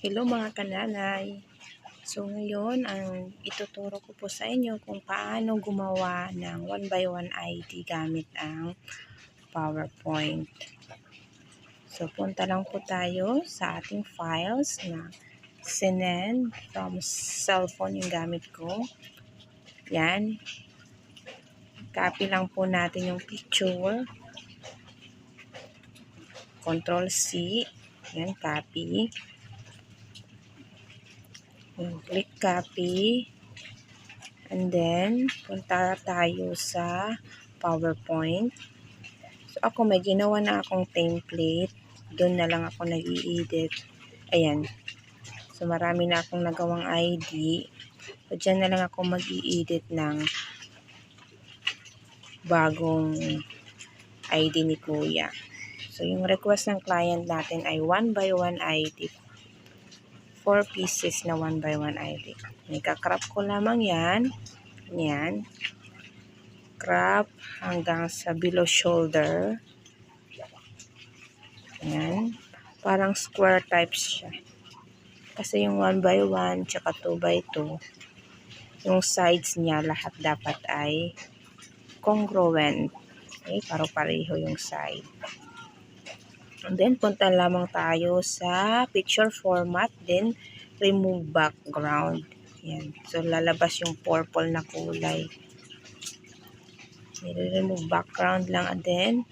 Hello mga kananay. So ngayon, ang ituturo ko po sa inyo kung paano gumawa ng 1x1 ID gamit ang PowerPoint. So punta lang po tayo sa ating files na sinend from cellphone yung gamit ko. Yan. Copy lang po natin yung picture. Control C. Yan, copy. Click copy. And then, punta tayo sa PowerPoint. So, ako may ginawa na akong template. Doon na lang ako nag-i-edit. Ayan. So, marami na akong nagawang ID. So, dyan na lang ako mag-i-edit ng bagong ID ni Kuya. So, yung request ng client natin ay 1x1 ID. 4 pieces na 1x1 ID. Ika-crop ko lamang yan. Yan. Crop hanggang sa below shoulder. Yan. Parang square type siya. Kasi yung 1x1 tsaka 2x2, yung sides niya lahat dapat ay congruent. Okay? Paro-pareho yung side. And then, punta lamang tayo sa picture format. Then, remove background. Yan. So, lalabas yung purple na kulay. Remove background lang. And then,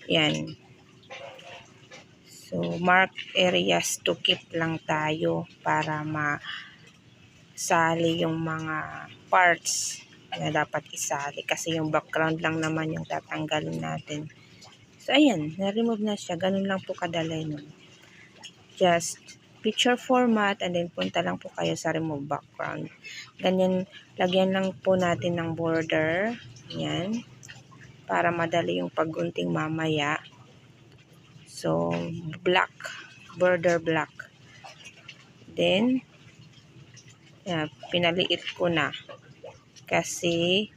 yan. So, mark areas to keep lang tayo para masali yung mga parts na dapat isali. Kasi yung background lang naman yung tatanggalin natin. So, ayan. Na-remove na siya. Ganun lang po kadalay nun. Just picture format and then punta lang po kayo sa remove background. Ganyan, lagyan lang po natin ng border. Yan. Para madali yung paggunting mamaya. So, black. Border black. Then, yan, pinaliit ko na. Kasi,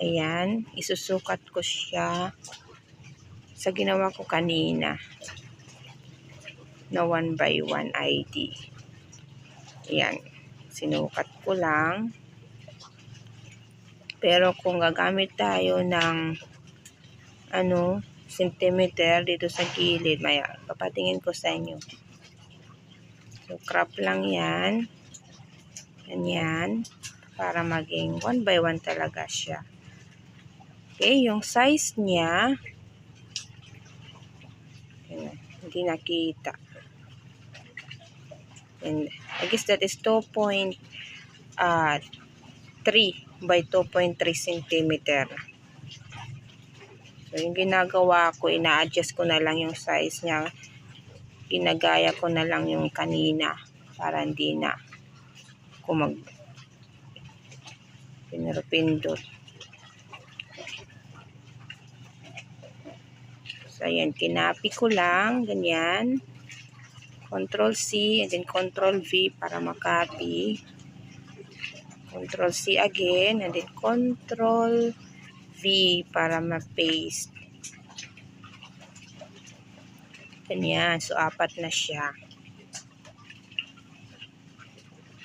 ayan, isusukat ko siya sa ginawa ko kanina na 1x1 ID. Ayan. Sinukat ko lang. Pero kung gagamit tayo ng centimeter dito sa gilid, maya, papatingin ko sa inyo. So, crop lang yan. Ganyan. Para maging 1x1 talaga siya. Okay, yung size niya, hindi nakita. And I guess that is 2.3 by 2.3 centimeter. So, yung ginagawa ko, ina-adjust ko na lang yung size niya. Ginagaya ko na lang yung kanina para hindi na ako pinirpindot. So, ayan, kinapi ko lang, ganyan. Control C and then Control V para makopy. Control C again and then Control V para ma-paste. Ganyan. So, 4 na siya.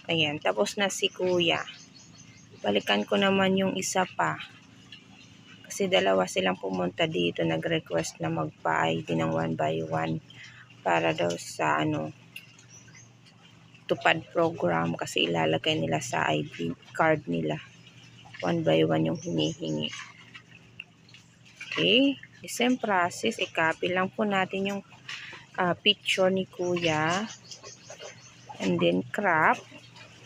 Ayan. Tapos na si Kuya. Balikan ko naman yung isa pa. Kasi dalawa silang pumunta dito. Nag-request na magpa-ID ng 1x1. Para daw sa tupad program. Kasi ilalagay nila sa ID card nila. 1x1 yung hinihingi. Okay. The same process. I-copy lang po natin yung picture ni Kuya. And then crop.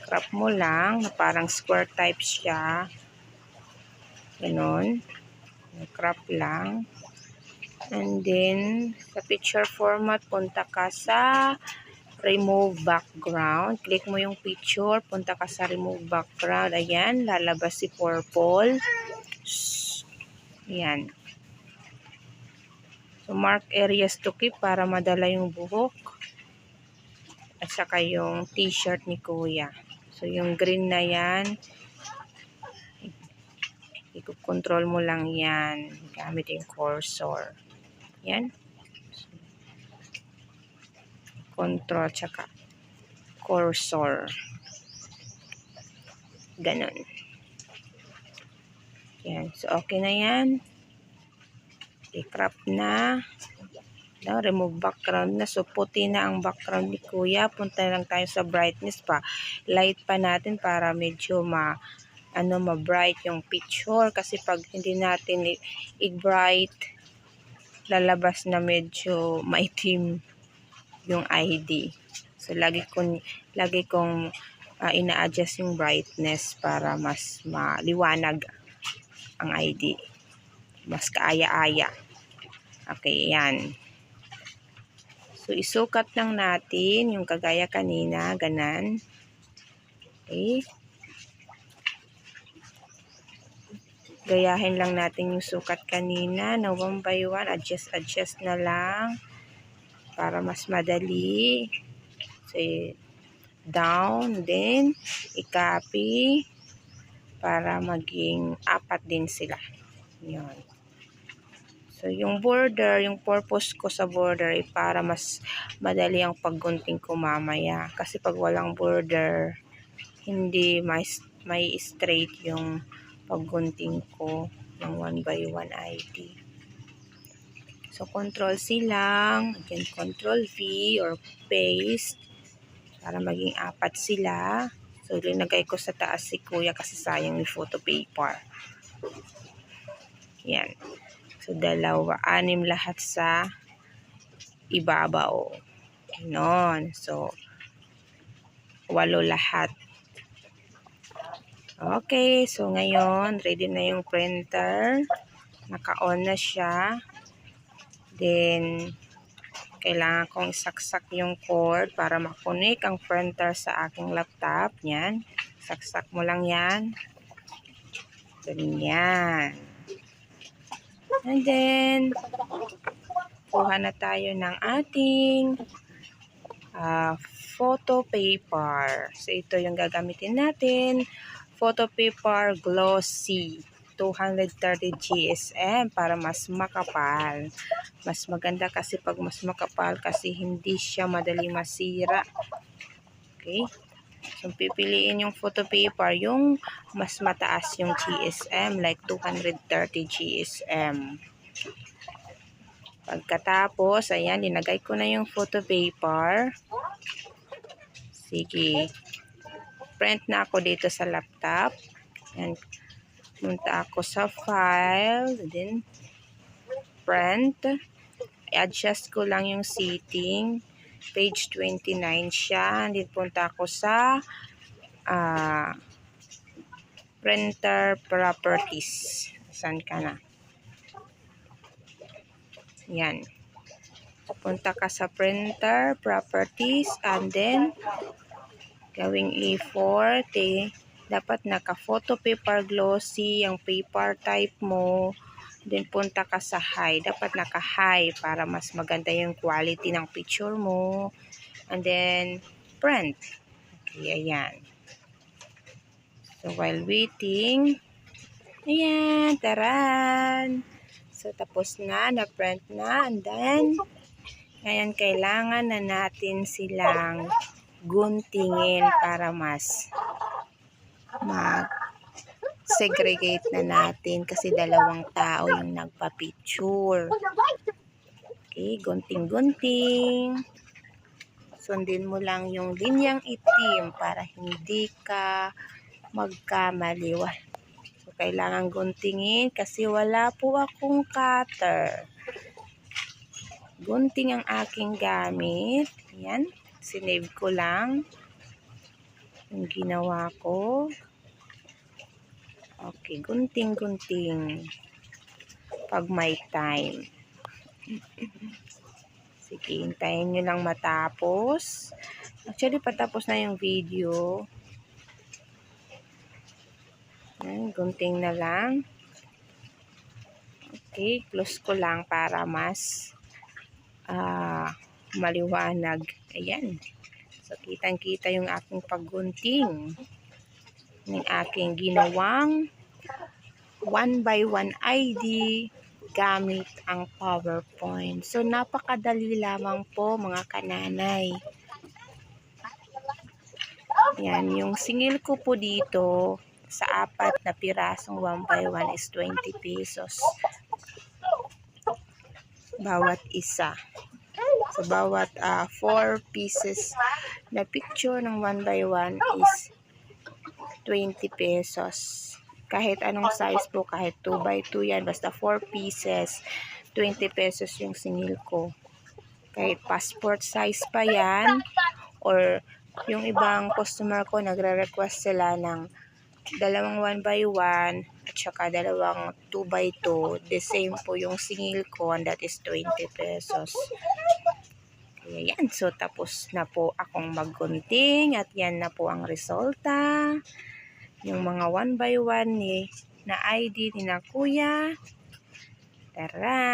Crop mo lang. Na parang square type siya. Ganon. Crop lang. And then, sa picture format, punta ka sa remove background. Click mo yung picture. Punta ka sa remove background. Ayan. Lalabas si purple. Ayan. So, mark areas to keep para madala yung buhok. At saka yung t-shirt ni Kuya. So, yung green na yan, i-control mo lang yan gamit yung cursor. Yan. control tsaka cursor. Ganon. Yan. So, okay na yan. I-crop na. No, remove background na. So, puti na ang background ni Kuya. Punta lang tayo sa brightness pa. Light pa natin para medyo ma-bright yung picture. Kasi pag hindi natin i-bright, lalabas na medyo maitim yung ID. So, lagi kong ina-adjust yung brightness para mas maliwanag ang ID. Mas kaaya-aya. Okay, yan. So, isukat lang natin yung kagaya kanina, ganan. Okay. Gayahin lang natin yung sukat kanina na 1 by 1. Adjust na lang para mas madali. So, down, then i-copy para maging 4 din sila. Yan. So, yung border, yung purpose ko sa border ay para mas madali ang paggunting ko mamaya. Kasi pag walang border, hindi may straight yung paggunting ko ng 1 by 1 ID. So, Control-C lang. Again, Control-V or paste para maging 4 sila. So, linagay ko sa taas si Kuya kasi sayang yung photo paper. Yan. So, 2, 6 lahat sa ibabaw. Ganon. So, 8 lahat. Okay. So, ngayon, ready na yung printer. Naka-on na siya. Then, kailangan kong isaksak yung cord para makunik ang printer sa aking laptop. Yan. Saksak mo lang yan. Ganyan. And then, kuha na tayo ng ating photo paper. So, ito yung gagamitin natin. Photo paper glossy. 230 GSM para mas makapal. Mas maganda kasi pag mas makapal kasi hindi siya madali masira. Okay? So, pipiliin yung photo paper yung mas mataas yung GSM, like 230 GSM. Pagkatapos, ayan, linagay ko na yung photo paper. Sige. Print na ako dito sa laptop. And, punta ako sa file. Then, print. I-adjust ko lang yung setting. Page 29 siya. Then, punta ako sa printer properties. Saan ka na? Yan. Punta ka sa printer properties and then gawing A4. Dapat naka-photo paper glossy ang paper type mo. Then punta ka sa high. Dapat naka-high para mas maganda yung quality ng picture mo. And then print. Okay, ayan. So while waiting, ayan, taran. So tapos na-print na. And then, ngayon kailangan na natin silang guntingin para mas mag-segregate na natin kasi 2 tao yung nagpa-picture. Okay, gunting-gunting. Sundin mo lang yung linyang itim para hindi ka magkamali. So, kailangan guntingin kasi wala po akong cutter. Gunting ang aking gamit. Yan. Sinave ko lang yung ginawa ko. Okay, gunting-gunting pag may time. Sige, hintayin nyo lang matapos. Actually, patapos na yung video. Ayan, gunting na lang. Okay, close ko lang para mas maliwanag. Ayan. So, kitang-kita yung aking paggunting ng aking ginawang 1 by 1 ID gamit ang PowerPoint. So, napakadali lamang po mga kananay. Yan, yung singil ko po dito sa 4 na pirasong 1 by 1 is 20 pesos. Bawat isa. So, bawat 4 pieces na picture ng 1 by 1 is 20 pesos. Kahit anong size po, kahit 2 by 2 yan, basta 4 pieces, 20 pesos yung singil ko. Kahit passport size pa yan, or yung ibang customer ko, nagre-request sila ng dalawang 1 by 1 at saka dalawang 2 by 2, the same po yung singil ko, and that is 20 pesos. Kaya yan, so tapos na po akong maggunting at yan na po ang resulta. Yung mga 1 by 1 na ID ni na kuya. Tara!